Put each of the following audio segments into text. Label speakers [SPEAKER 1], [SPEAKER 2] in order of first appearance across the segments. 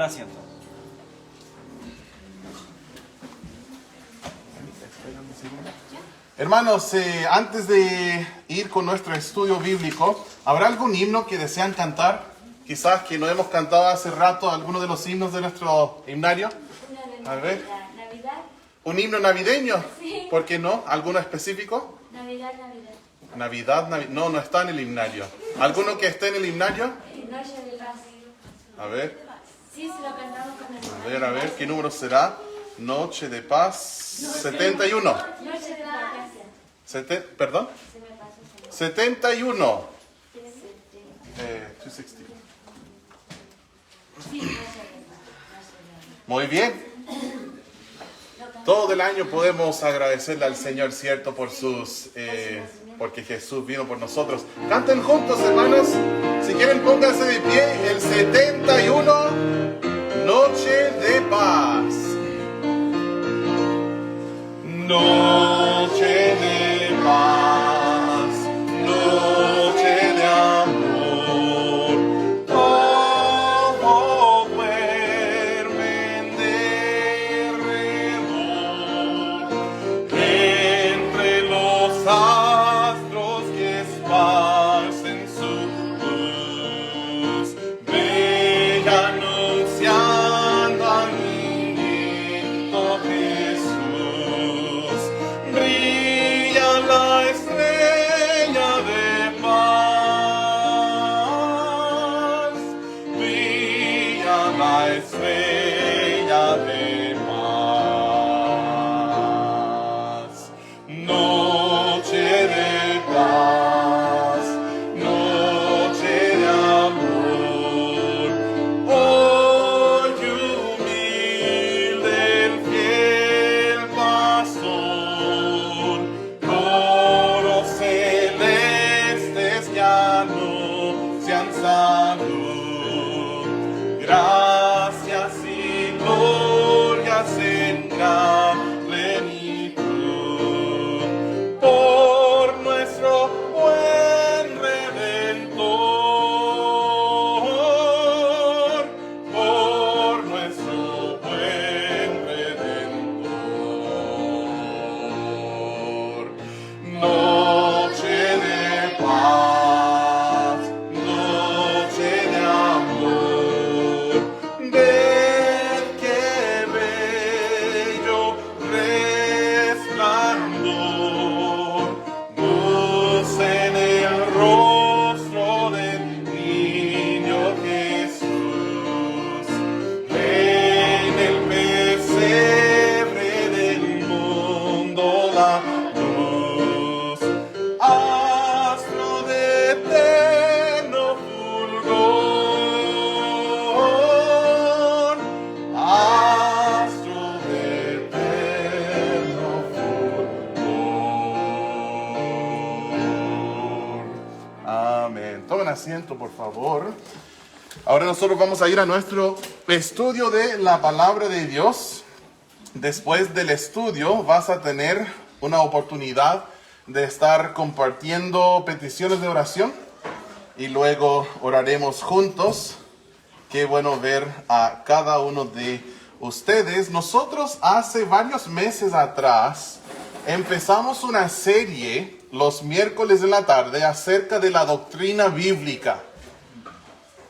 [SPEAKER 1] tomar asiento.
[SPEAKER 2] Hermanos, antes de ir con nuestro estudio bíblico, ¿habrá algún himno que desean cantar? Quizás que no hemos cantado hace rato alguno de los himnos de nuestro himnario. A ver.
[SPEAKER 3] Navidad.
[SPEAKER 2] ¿Un himno navideño?
[SPEAKER 3] Sí.
[SPEAKER 2] ¿Por qué no? ¿Alguno específico?
[SPEAKER 3] Navidad.
[SPEAKER 2] No está en el himnario. ¿Alguno que esté en el himnario?
[SPEAKER 3] Noche de paz.
[SPEAKER 2] A ver,
[SPEAKER 3] Sí, se lo cantamos con el
[SPEAKER 2] a ver, ¿qué número será? Noche de paz, 71.
[SPEAKER 3] Noche de paz.
[SPEAKER 2] ¿Perdón?
[SPEAKER 3] Se me pasó.
[SPEAKER 2] 71. 260.
[SPEAKER 3] Sí, noche de paz.
[SPEAKER 2] Muy bien. Todo el año podemos agradecerle al Señor, ¿cierto? Porque Jesús vino por nosotros. Canten juntos, hermanos. Si quieren, pónganse de pie. El 71, Noche de Paz. Noche de paz, noche de amor, todo duermen derredor, entre los astros que esparcen su luz, bella anunciando al niñito Jesús. Brilla la estrella de paz, brilla la estrella de paz. Noche de paz, noche de amor, hoy humilde el fiel pastor, coros celestes que anuncian salud, gracias y glorias en gran plenitud, por nuestro buen Redentor, por nuestro buen Redentor. Noche de paz, noche de amor, ved qué bello resplandor, luz en el rostro del niño Jesús, en el pesebre del mundo la luz, astro de eterno fulgor, astro de eterno fulgor. Amén. Tomen asiento, por favor. Ahora nosotros vamos a ir a nuestro estudio de la palabra de Dios. Después del estudio vas a tener una oportunidad de estar compartiendo peticiones de oración y luego oraremos juntos. Qué bueno ver a cada uno de ustedes. Nosotros hace varios meses atrás empezamos una serie los miércoles en la tarde acerca de la doctrina bíblica.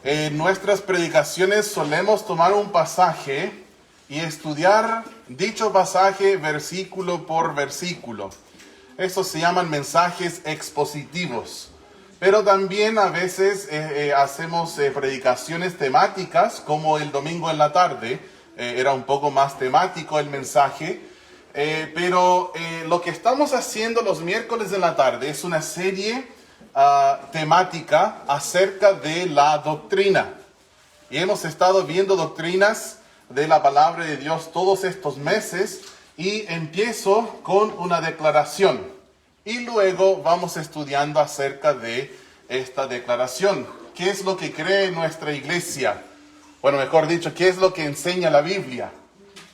[SPEAKER 2] En nuestras predicaciones solemos tomar un pasaje y estudiar dicho pasaje versículo por versículo. Estos se llaman mensajes expositivos. Pero también a veces hacemos predicaciones temáticas, como el domingo en la tarde. Era un poco más temático el mensaje. Pero lo que estamos haciendo los miércoles en la tarde es una serie temática acerca de la doctrina. Y hemos estado viendo doctrinas de la palabra de Dios todos estos meses. Y empiezo con una declaración. Y luego vamos estudiando acerca de esta declaración. ¿Qué es lo que cree nuestra iglesia? Bueno, mejor dicho, ¿qué es lo que enseña la Biblia?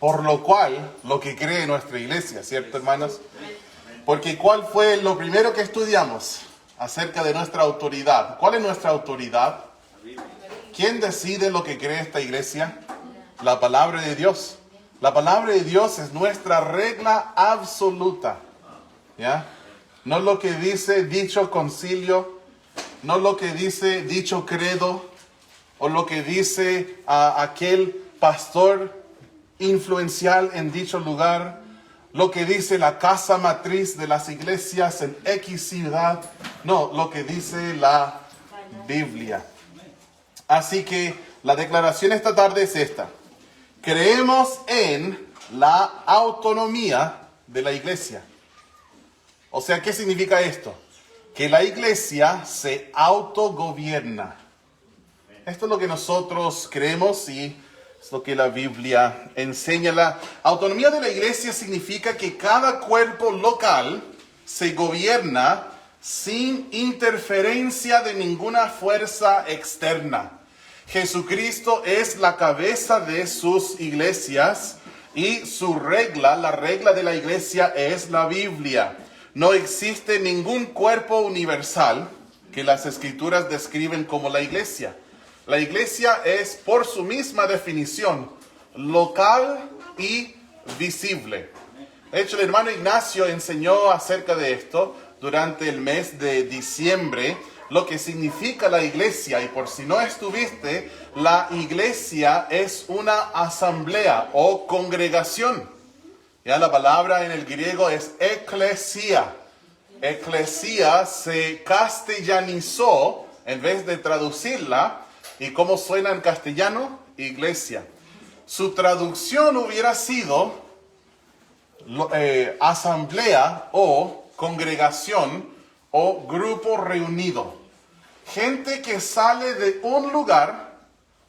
[SPEAKER 2] Por lo cual, lo que cree nuestra iglesia, ¿cierto, hermanos? Porque ¿cuál fue lo primero que estudiamos? Acerca de nuestra autoridad. ¿Cuál es nuestra autoridad? ¿Quién decide lo que cree esta iglesia? La palabra de Dios. La palabra de Dios es nuestra regla absoluta. ¿Ya? No lo que dice dicho concilio, no lo que dice dicho credo, o lo que dice aquel pastor influencial en dicho lugar, lo que dice la casa matriz de las iglesias en X ciudad. No, lo que dice la Biblia. Así que la declaración esta tarde es esta. Creemos en la autonomía de la iglesia. O sea, ¿qué significa esto? Que la iglesia se autogobierna. Esto es lo que nosotros creemos y es lo que la Biblia enseña. La autonomía de la iglesia significa que cada cuerpo local se gobierna sin interferencia de ninguna fuerza externa. Jesucristo es la cabeza de sus iglesias y su regla, la regla de la iglesia es la Biblia. No existe ningún cuerpo universal que las Escrituras describen como la iglesia. La iglesia es, por su misma definición, local y visible. De hecho, el hermano Ignacio enseñó acerca de esto durante el mes de diciembre, lo que significa la iglesia. Y por si no estuviste, la iglesia es una asamblea o congregación. Ya la palabra en el griego es eclesia. Eclesia se castellanizó en vez de traducirla. ¿Y cómo suena en castellano? Iglesia. Su traducción hubiera sido asamblea o congregación o grupo reunido. Gente que sale de un lugar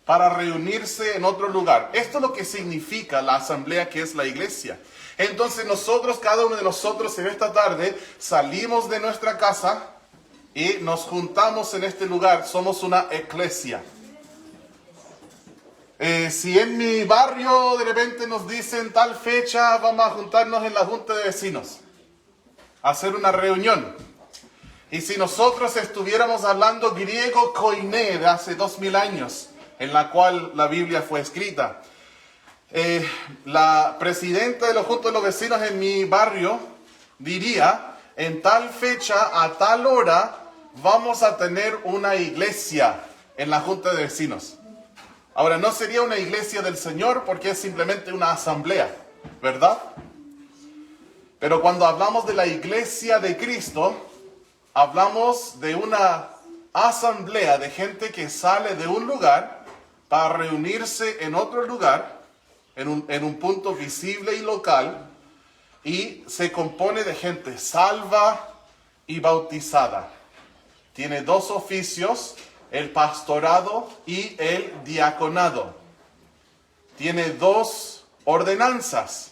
[SPEAKER 2] para reunirse en otro lugar. Esto es lo que significa la asamblea, que es la iglesia. Entonces nosotros, cada uno de nosotros en esta tarde, salimos de nuestra casa y nos juntamos en este lugar. Somos una eclesia. Si en mi barrio de repente nos dicen tal fecha, vamos a juntarnos en la junta de vecinos, a hacer una reunión. Y si nosotros estuviéramos hablando griego koiné de hace 2000 años, en la cual la Biblia fue escrita, la presidenta de la junta de los vecinos en mi barrio diría, en tal fecha, a tal hora, vamos a tener una iglesia en la junta de vecinos. Ahora, no sería una iglesia del Señor porque es simplemente una asamblea, ¿verdad? Pero cuando hablamos de la iglesia de Cristo, hablamos de una asamblea de gente que sale de un lugar para reunirse en otro lugar, en un punto visible y local, y se compone de gente salva y bautizada. Tiene dos oficios, el pastorado y el diaconado. Tiene dos ordenanzas,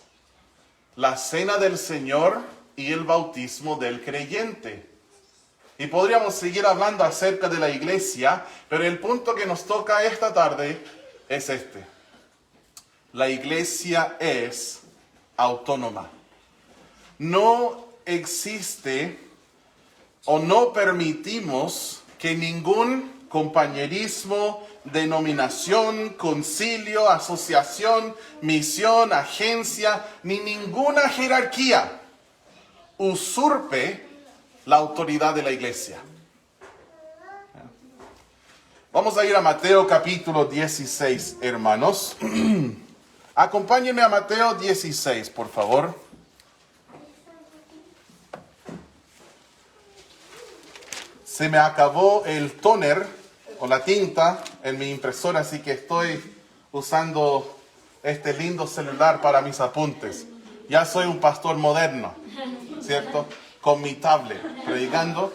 [SPEAKER 2] la cena del Señor y el bautismo del creyente. Y podríamos seguir hablando acerca de la iglesia, pero el punto que nos toca esta tarde es este. La iglesia es autónoma. No existe o no permitimos que ningún compañerismo, denominación, concilio, asociación, misión, agencia, ni ninguna jerarquía usurpe la autoridad de la iglesia. Vamos a ir a Mateo capítulo 16, hermanos. Acompáñenme a Mateo 16, por favor. Se me acabó el tóner o la tinta en mi impresora, así que estoy usando este lindo celular para mis apuntes. Ya soy un pastor moderno, ¿cierto? Con mi tablet, predicando.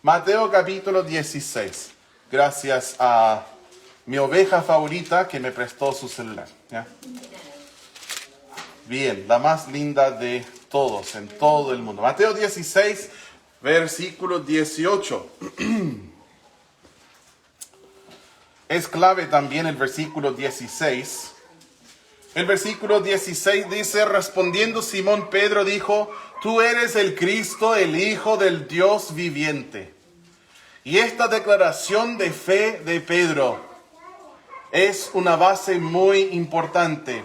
[SPEAKER 2] Mateo capítulo 16. Gracias a mi oveja favorita que me prestó su celular. ¿Ya? Bien, la más linda de todos, en todo el mundo. Mateo 16, versículo 18. Es clave también el versículo 16. El versículo 16 dice, respondiendo Simón Pedro dijo, tú eres el Cristo, el Hijo del Dios viviente. Y esta declaración de fe de Pedro es una base muy importante.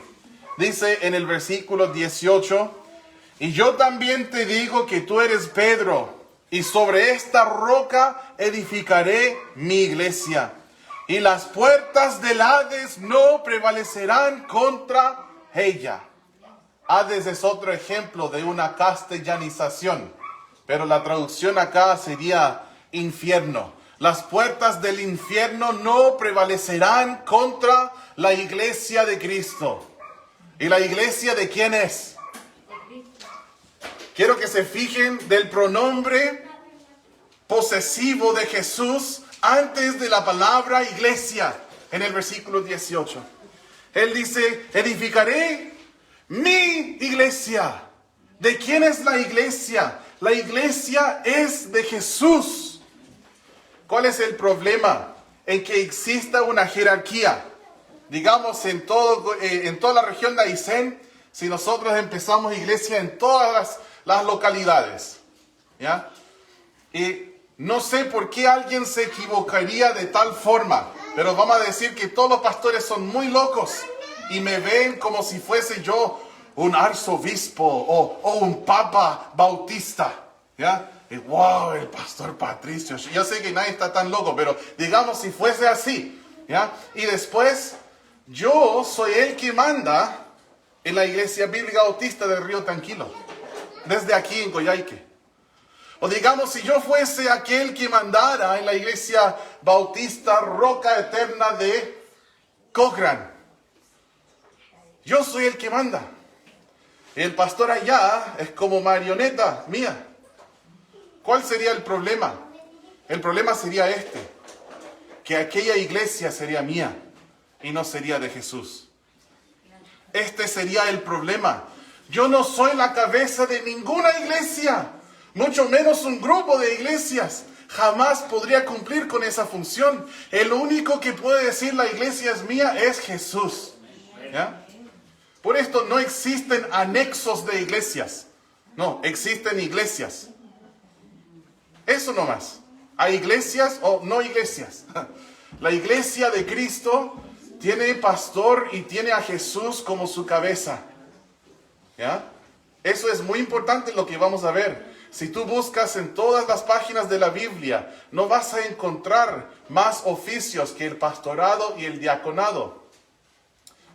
[SPEAKER 2] Dice en el versículo 18, y yo también te digo que tú eres Pedro, y sobre esta roca edificaré mi iglesia, y las puertas del Hades no prevalecerán contra ella. Hades es otro ejemplo de una castellanización, pero la traducción acá sería infierno. Las puertas del infierno no prevalecerán contra la iglesia de Cristo. ¿Y la iglesia de quién es? Quiero que se fijen del pronombre posesivo de Jesús antes de la palabra iglesia, en el versículo 18. Él dice, edificaré mi iglesia. ¿De quién es la iglesia? La iglesia es de Jesús. ¿Cuál es el problema? En que exista una jerarquía. Digamos, en toda la región de Aysén, si nosotros empezamos iglesia en todas las localidades, ¿ya? Y no sé por qué alguien se equivocaría de tal forma, pero vamos a decir que todos los pastores son muy locos y me ven como si fuese yo un arzobispo o un papa bautista, ¿ya? Y wow, el pastor Patricio. Yo sé que nadie está tan loco, pero digamos si fuese así, ¿ya? Y después, yo soy el que manda en la iglesia bíblica bautista del Río Tranquilo, desde aquí en Coyhaique. O digamos, si yo fuese aquel que mandara en la iglesia bautista Roca Eterna de Cochrane. Yo soy el que manda. El pastor allá es como marioneta mía. ¿Cuál sería el problema? El problema sería que aquella iglesia sería mía y no sería de Jesús. Este sería el problema. Yo no soy la cabeza de ninguna iglesia, mucho menos un grupo de iglesias. Jamás podría cumplir con esa función. El único que puede decir la iglesia es mía es Jesús. ¿Ya? Por esto no existen anexos de iglesias. No, existen iglesias. Eso nomás. Hay iglesias o no iglesias. La iglesia de Cristo tiene pastor y tiene a Jesús como su cabeza. ¿Ya? Eso es muy importante lo que vamos a ver. Si tú buscas en todas las páginas de la Biblia, no vas a encontrar más oficios que el pastorado y el diaconado.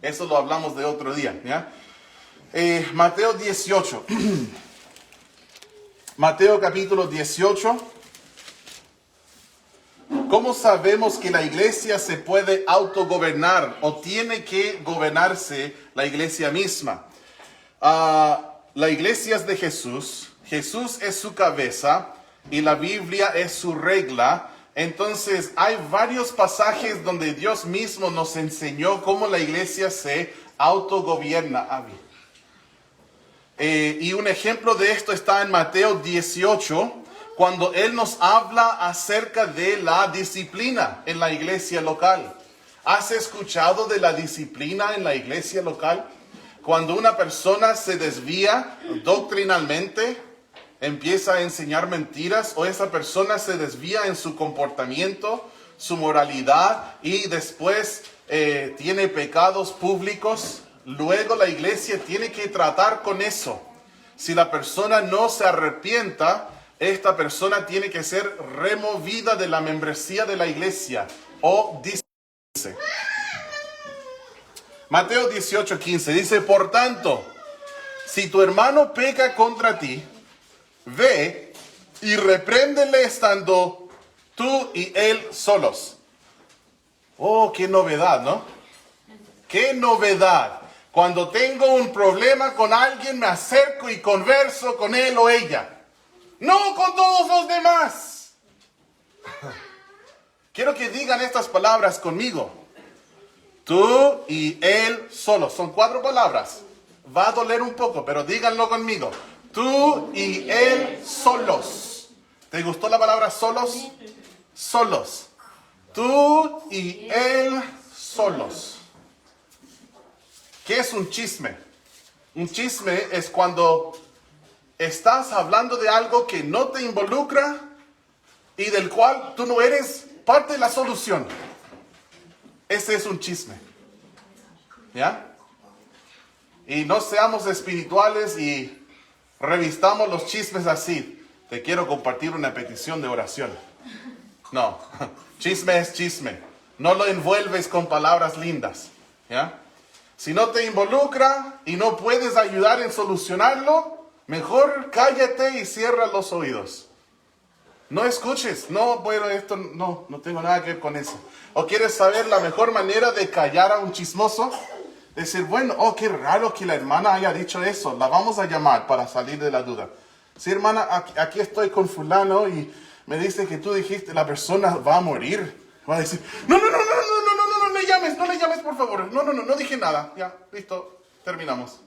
[SPEAKER 2] Eso lo hablamos de otro día, ¿ya? Mateo 18. Mateo capítulo 18. ¿Cómo sabemos que la iglesia se puede autogobernar o tiene que gobernarse la iglesia misma? La iglesia es de Jesús. Jesús es su cabeza y la Biblia es su regla. Entonces hay varios pasajes donde Dios mismo nos enseñó cómo la iglesia se autogobierna. Y un ejemplo de esto está en Mateo 18, cuando Él nos habla acerca de la disciplina en la iglesia local. ¿Has escuchado de la disciplina en la iglesia local? Cuando una persona se desvía doctrinalmente, empieza a enseñar mentiras, o esa persona se desvía en su comportamiento, su moralidad, y después tiene pecados públicos, luego la iglesia tiene que tratar con eso. Si la persona no se arrepienta, esta persona tiene que ser removida de la membresía de la iglesia o dice. Mateo 18:15 dice, por tanto, si tu hermano peca contra ti, ve y repréndele estando tú y él solos. Oh, qué novedad, ¿no? Qué novedad. Cuando tengo un problema con alguien, me acerco y converso con él o ella. No con todos los demás. Quiero que digan estas palabras conmigo. Tú y él solos. Son 4 palabras. Va a doler un poco, pero díganlo conmigo. Tú y él solos. ¿Te gustó la palabra solos? Solos. Tú y él solos. ¿Qué es un chisme? Un chisme es cuando estás hablando de algo que no te involucra y del cual tú no eres parte de la solución. ese es un chisme. ¿Ya? Y no seamos espirituales y revistamos los chismes así. Te quiero compartir una petición de oración. No, chisme es chisme. No lo envuelves con palabras lindas. ¿Ya? Si no te involucra y no puedes ayudar en solucionarlo, mejor cállate y cierra los oídos. No escuches. No, bueno, esto no tengo nada que ver con eso. ¿O quieres saber la mejor manera de callar a un chismoso? Decir, bueno, oh, qué raro que la hermana haya dicho eso. La vamos a llamar para salir de la duda. Sí, hermana, aquí estoy con fulano y me dice que tú dijiste la persona va a morir. Va a decir, no le llames, por favor. No dije nada. Ya, listo, terminamos.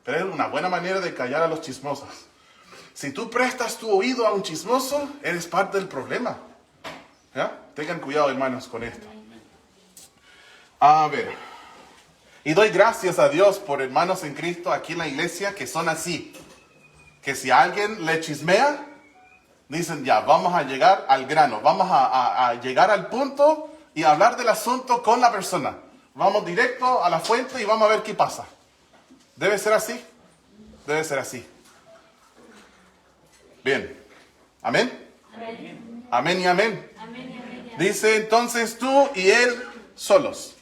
[SPEAKER 2] Pero es una buena manera de callar a los chismosos. Si tú prestas tu oído a un chismoso, eres parte del problema. ¿Ya? Tengan cuidado, hermanos, con esto. A ver. Y doy gracias a Dios por hermanos en Cristo aquí en la iglesia que son así. Que si alguien le chismea, dicen ya, vamos a llegar al grano. Vamos a llegar al punto y hablar del asunto con la persona. Vamos directo a la fuente y vamos a ver qué pasa. ¿Debe ser así? Debe ser así. Bien. ¿Amén?
[SPEAKER 3] Amén.
[SPEAKER 2] Amén y amén.
[SPEAKER 3] Amén y amén.
[SPEAKER 2] Dice entonces tú y él solos.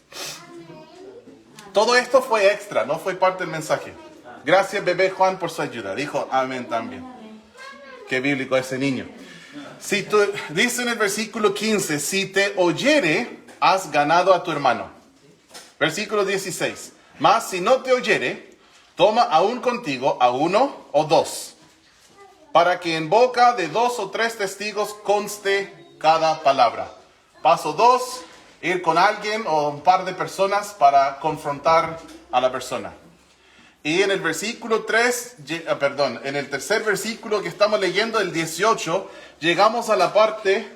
[SPEAKER 2] Todo esto fue extra, no fue parte del mensaje. Gracias, bebé Juan, por su ayuda. Dijo amén también. Qué bíblico ese niño. Si tú, dice en el versículo 15, si te oyere, has ganado a tu hermano. Versículo 16. Mas si no te oyere, toma aún contigo a uno o dos, para que en boca de 2 o 3 testigos conste cada palabra. Paso 2, ir con alguien o un par de personas para confrontar a la persona. Y en el versículo 3, en el tercer versículo que estamos leyendo, el 18, llegamos a la parte,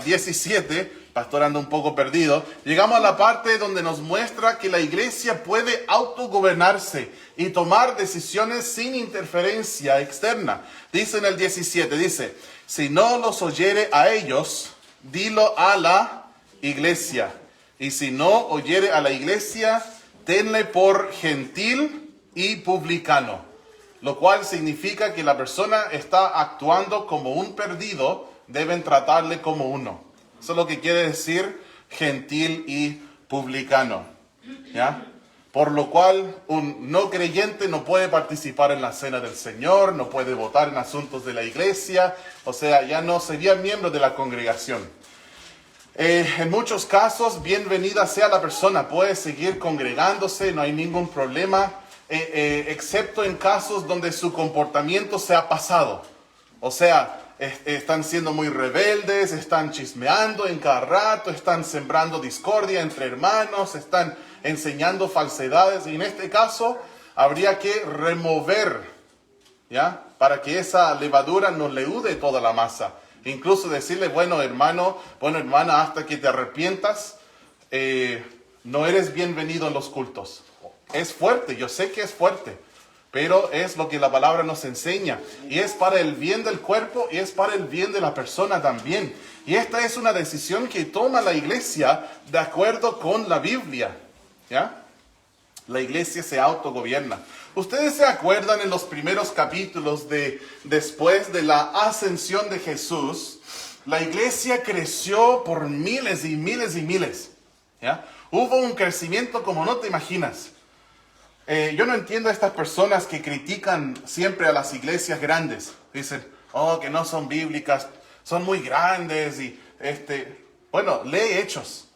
[SPEAKER 2] 17, pastor anda un poco perdido, llegamos a la parte donde nos muestra que la iglesia puede autogobernarse y tomar decisiones sin interferencia externa. Dice en el 17, dice, si no los oyere a ellos, dilo a la iglesia. Y si no oyere a la iglesia, tenle por gentil y publicano, lo cual significa que la persona está actuando como un perdido, deben tratarle como uno. Eso es lo que quiere decir gentil y publicano. ¿Ya? Por lo cual un no creyente no puede participar en la cena del Señor, no puede votar en asuntos de la iglesia, o sea, ya no sería miembro de la congregación. En muchos casos, bienvenida sea la persona, puede seguir congregándose, no hay ningún problema, excepto en casos donde su comportamiento se ha pasado. O sea, están siendo muy rebeldes, están chismeando en cada rato, están sembrando discordia entre hermanos, están enseñando falsedades. Y en este caso, habría que remover, ¿ya? Para que esa levadura no leude toda la masa. Incluso decirle, bueno hermano, bueno hermana, hasta que te arrepientas, no eres bienvenido en los cultos. Es fuerte, yo sé que es fuerte, pero es lo que la palabra nos enseña. Y es para el bien del cuerpo y es para el bien de la persona también. Y esta es una decisión que toma la iglesia de acuerdo con la Biblia. ¿Ya? La iglesia se autogobierna. Ustedes se acuerdan en los primeros capítulos después de la ascensión de Jesús, la iglesia creció por miles y miles y miles. ¿Ya? Hubo un crecimiento como no te imaginas. Yo no entiendo a estas personas que critican siempre a las iglesias grandes. Dicen, oh, que no son bíblicas, son muy grandes. Bueno, lee Hechos.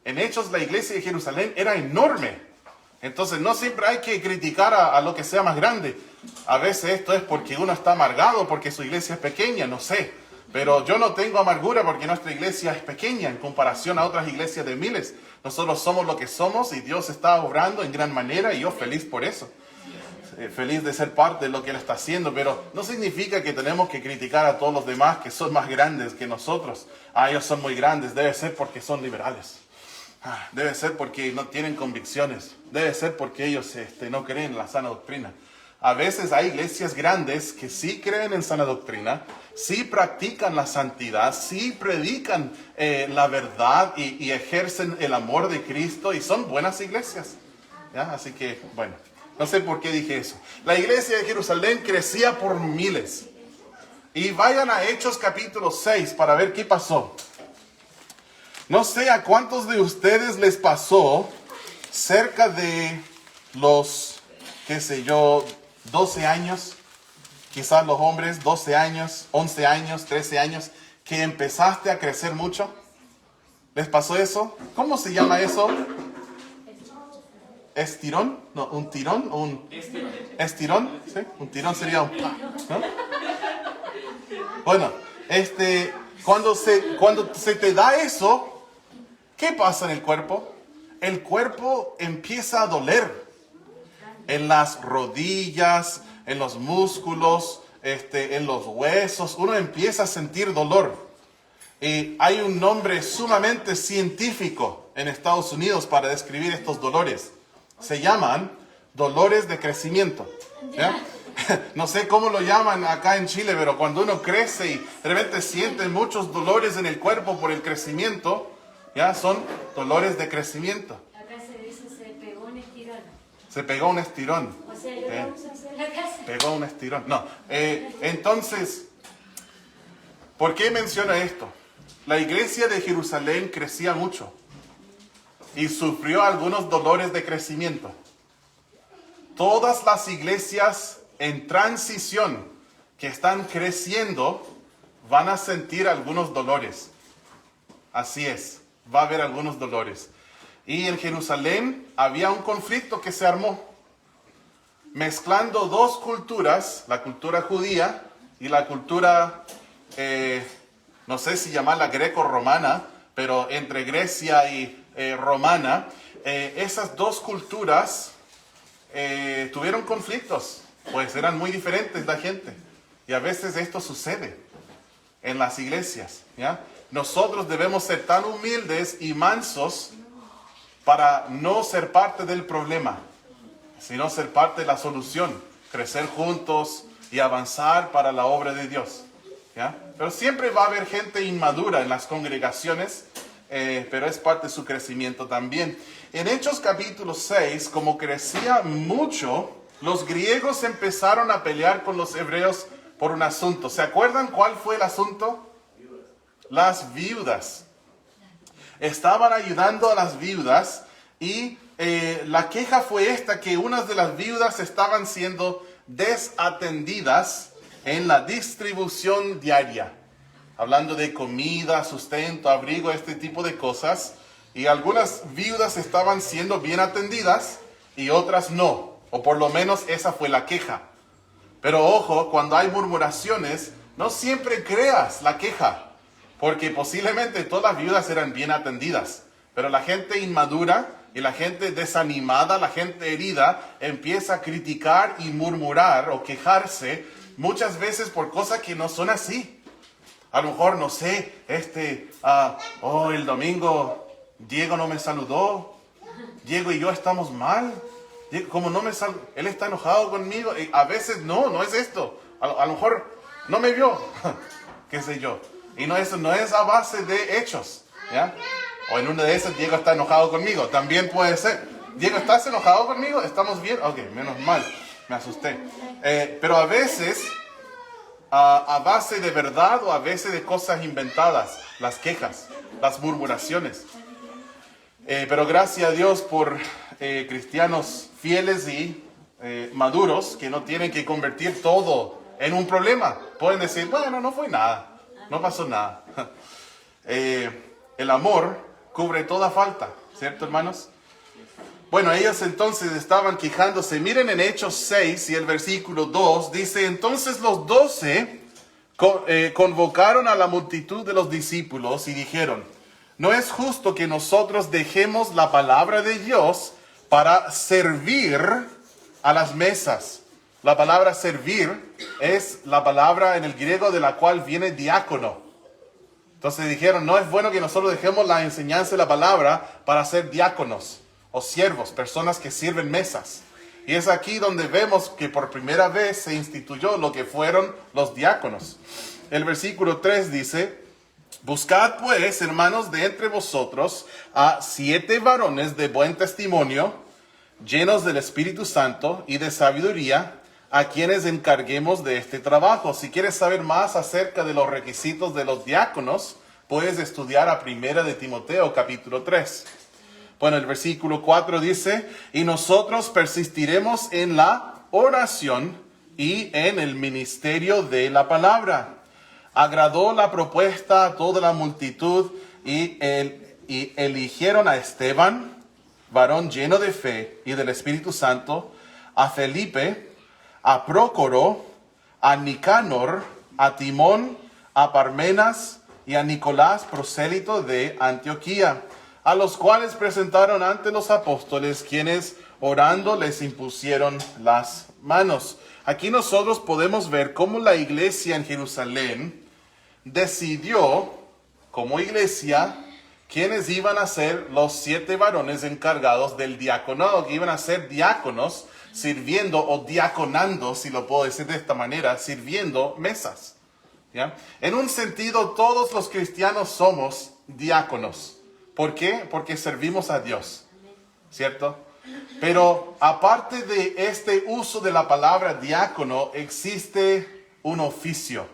[SPEAKER 2] En Hechos la iglesia de Jerusalén era enorme. Entonces no siempre hay que criticar a lo que sea más grande. A veces esto es porque uno está amargado, porque su iglesia es pequeña, no sé. Pero yo no tengo amargura porque nuestra iglesia es pequeña en comparación a otras iglesias de miles. Nosotros somos lo que somos y Dios está obrando en gran manera y yo feliz por eso. Feliz de ser parte de lo que Él está haciendo, pero no significa que tenemos que criticar a todos los demás que son más grandes que nosotros. Ellos son muy grandes, debe ser porque son liberales. Debe ser porque no tienen convicciones. Debe ser porque ellos no creen en la sana doctrina. A veces hay iglesias grandes que sí creen en sana doctrina, sí practican la santidad, sí predican la verdad y ejercen el amor de Cristo y son buenas iglesias. ¿Ya? Así que, bueno, no sé por qué dije eso. La iglesia de Jerusalén crecía por miles. Y vayan a Hechos capítulo 6 para ver qué pasó. No sé a cuántos de ustedes les pasó cerca de los, qué sé yo, 12 años, quizás los hombres, 12 años, 11 años, 13 años, que empezaste a crecer mucho. ¿Les pasó eso? ¿Cómo se llama eso? ¿Estirón? No, ¿un tirón? ¿Un estirón? ¿Sí? Un tirón sería un... ¿no? Bueno, cuando se te da eso, ¿qué pasa en el cuerpo? El cuerpo empieza a doler. En las rodillas, en los músculos, en los huesos, uno empieza a sentir dolor. Y hay un nombre sumamente científico en Estados Unidos para describir estos dolores. Se llaman dolores de crecimiento. ¿Ya? No sé cómo lo llaman acá en Chile, pero cuando uno crece y de repente siente muchos dolores en el cuerpo por el crecimiento, ya son dolores de crecimiento.
[SPEAKER 3] Acá se dice se pegó un estirón.
[SPEAKER 2] Se pegó un estirón.
[SPEAKER 3] O sea, lo vamos a hacer en la casa.
[SPEAKER 2] Pegó un estirón. No. Entonces, ¿por qué menciono esto? La iglesia de Jerusalén crecía mucho y sufrió algunos dolores de crecimiento. Todas las iglesias en transición que están creciendo van a sentir algunos dolores. Así es, va a haber algunos dolores. Y en Jerusalén había un conflicto que se armó, mezclando dos culturas, la cultura judía y la cultura, no sé si llamarla greco-romana, pero entre Grecia y romana. Esas dos culturas tuvieron conflictos, pues eran muy diferentes la gente. Y a veces esto sucede en las iglesias, ¿ya? Nosotros debemos ser tan humildes y mansos para no ser parte del problema, sino ser parte de la solución, crecer juntos y avanzar para la obra de Dios, ¿ya? Pero siempre va a haber gente inmadura en las congregaciones, pero es parte de su crecimiento también. En Hechos capítulo 6, como crecía mucho, los griegos empezaron a pelear con los hebreos por un asunto. ¿Se acuerdan cuál fue el asunto? Las viudas. Estaban ayudando a las viudas y la queja fue esta, que unas de las viudas estaban siendo desatendidas en la distribución diaria. Hablando de comida, sustento, abrigo, este tipo de cosas. Y algunas viudas estaban siendo bien atendidas y otras no. O por lo menos esa fue la queja. Pero ojo, cuando hay murmuraciones, no siempre creas la queja. Porque posiblemente todas las viudas eran bien atendidas. Pero la gente inmadura y la gente desanimada, la gente herida, empieza a criticar y murmurar o quejarse muchas veces por cosas que no son así. A lo mejor, no sé, el domingo Diego no me saludó. Diego y yo estamos mal. Como no me él está enojado conmigo. Y a veces no es esto. A lo mejor no me vio. Qué sé yo. Y eso no es a base de hechos, ¿ya? O en una de esas, Diego está enojado conmigo. También puede ser. Diego, ¿estás enojado conmigo? ¿Estamos bien? Ok, menos mal. Me asusté. Pero a veces, a base de verdad o a veces de cosas inventadas, las quejas, las murmuraciones. Pero gracias a Dios por cristianos fieles y maduros que no tienen que convertir todo en un problema. Pueden decir, bueno, no fue nada. No pasó nada. El amor cubre toda falta, ¿cierto, hermanos? Bueno, ellos entonces estaban quejándose. Miren en Hechos 6 y el versículo 2, dice, entonces los 12 convocaron a la multitud de los discípulos y dijeron, no es justo que nosotros dejemos la palabra de Dios para servir a las mesas. La palabra servir es la palabra en el griego de la cual viene diácono. Entonces dijeron, no es bueno que nosotros dejemos la enseñanza de la palabra para ser diáconos o siervos, personas que sirven mesas. Y es aquí donde vemos que por primera vez se instituyó lo que fueron los diáconos. El versículo 3 dice: buscad pues, hermanos, de entre vosotros a 7 varones de buen testimonio, llenos del Espíritu Santo y de sabiduría, a quienes encarguemos de este trabajo. Si quieres saber más acerca de los requisitos de los diáconos, puedes estudiar a 1 de Timoteo, capítulo 3. Bueno, el versículo 4 dice: y nosotros persistiremos en la oración y en el ministerio de la palabra. Agradó la propuesta a toda la multitud y eligieron a Esteban, varón lleno de fe y del Espíritu Santo, a Felipe, a Prócoro, a Nicanor, a Timón, a Parmenas y a Nicolás, prosélito de Antioquía, a los cuales presentaron ante los apóstoles, quienes orando les impusieron las manos. Aquí nosotros podemos ver cómo la iglesia en Jerusalén decidió, como iglesia, quiénes iban a ser los 7 varones encargados del diaconado, que iban a ser diáconos, sirviendo o diaconando, si lo puedo decir de esta manera, sirviendo mesas. ¿Ya? En un sentido, todos los cristianos somos diáconos. ¿Por qué? Porque servimos a Dios, ¿cierto? Pero aparte de este uso de la palabra diácono, existe un oficio.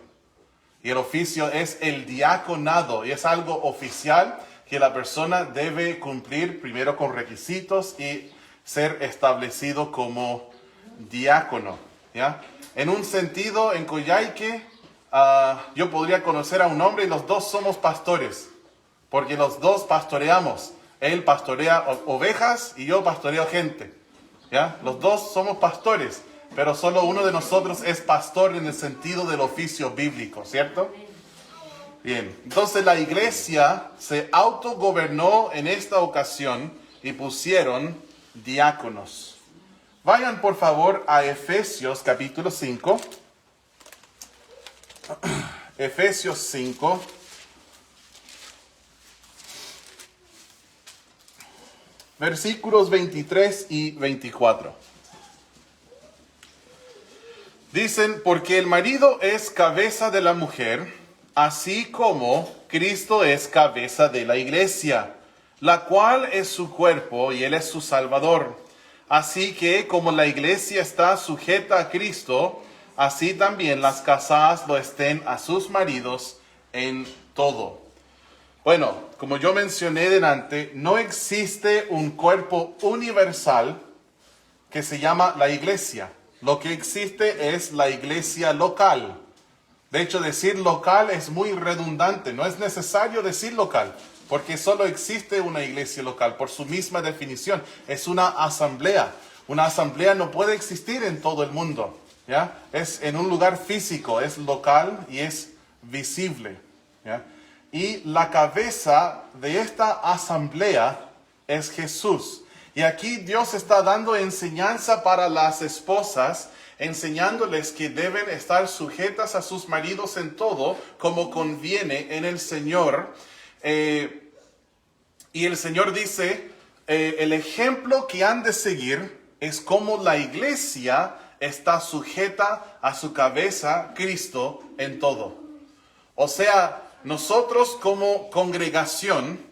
[SPEAKER 2] Y el oficio es el diaconado. Y es algo oficial que la persona debe cumplir primero con requisitos y ser establecido como diácono. ¿Ya? En un sentido, en Coyhaique, yo podría conocer a un hombre y los dos somos pastores. Porque los dos pastoreamos. Él pastorea ovejas y yo pastoreo gente. ¿Ya? Los dos somos pastores, pero solo uno de nosotros es pastor en el sentido del oficio bíblico, ¿cierto? Bien, entonces la iglesia se autogobernó en esta ocasión y pusieron diáconos. Vayan por favor a Efesios capítulo 5. Efesios 5. Versículos 23 y 24. Dicen: porque el marido es cabeza de la mujer, así como Cristo es cabeza de la iglesia, la cual es su cuerpo y él es su Salvador. Así que como la iglesia está sujeta a Cristo, así también las casadas lo estén a sus maridos en todo. Bueno, como yo mencioné delante, no existe un cuerpo universal que se llama la iglesia. Lo que existe es la iglesia local. De hecho, decir local es muy redundante. No es necesario decir local, porque solo existe una iglesia local. Por su misma definición, es una asamblea. Una asamblea no puede existir en todo el mundo, ¿ya? Es en un lugar físico, es local y es visible, ¿ya? Y la cabeza de esta asamblea es Jesús. Y aquí Dios está dando enseñanza para las esposas, enseñándoles que deben estar sujetas a sus maridos en todo, como conviene en el Señor. Y el Señor dice, el ejemplo que han de seguir es cómo la iglesia está sujeta a su cabeza, Cristo, en todo. O sea, nosotros como congregación,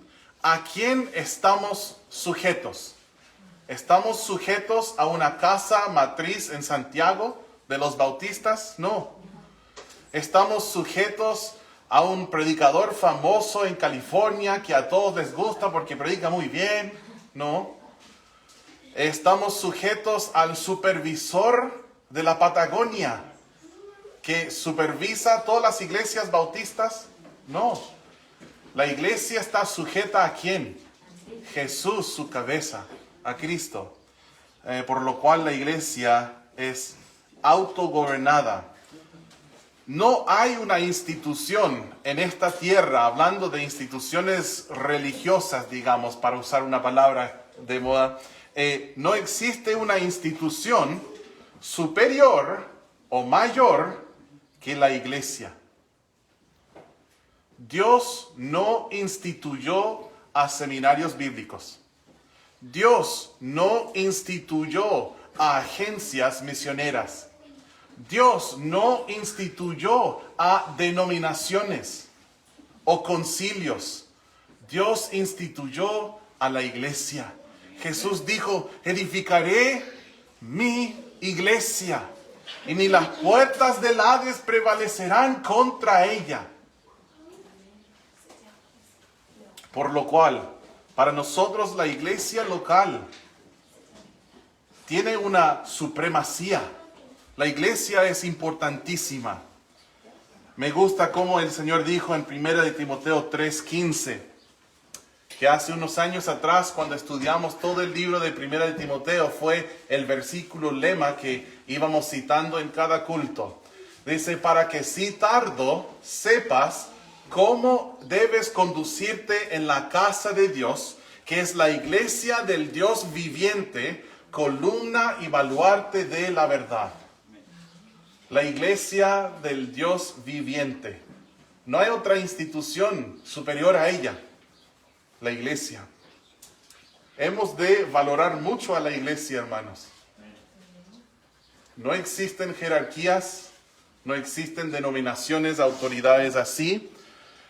[SPEAKER 2] ¿a quién estamos sujetos? ¿Estamos sujetos a una casa matriz en Santiago de los bautistas? No. ¿Estamos sujetos a un predicador famoso en California que a todos les gusta porque predica muy bien? No. ¿Estamos sujetos al supervisor de la Patagonia que supervisa todas las iglesias bautistas? No. La iglesia está sujeta ¿a quién? Jesús, su cabeza, a Cristo. Por lo cual la iglesia es autogobernada. No hay una institución en esta tierra, hablando de instituciones religiosas, digamos, para usar una palabra de moda, no existe una institución superior o mayor que la iglesia. Dios no instituyó a seminarios bíblicos. Dios no instituyó a agencias misioneras. Dios no instituyó a denominaciones o concilios. Dios instituyó a la iglesia. Jesús dijo, edificaré mi iglesia y ni las puertas del Hades prevalecerán contra ella. Por lo cual, para nosotros la iglesia local tiene una supremacía. La iglesia es importantísima. Me gusta como el Señor dijo en 1 de Timoteo 3:15, que hace unos años atrás, cuando estudiamos todo el libro de 1 de Timoteo, fue el versículo lema que íbamos citando en cada culto. Dice, para que si tardo sepas cómo debes conducirte en la casa de Dios, que es la iglesia del Dios viviente, columna y baluarte de la verdad. La iglesia del Dios viviente. No hay otra institución superior a ella. La iglesia. Hemos de valorar mucho a la iglesia, hermanos. No existen jerarquías, no existen denominaciones, autoridades así.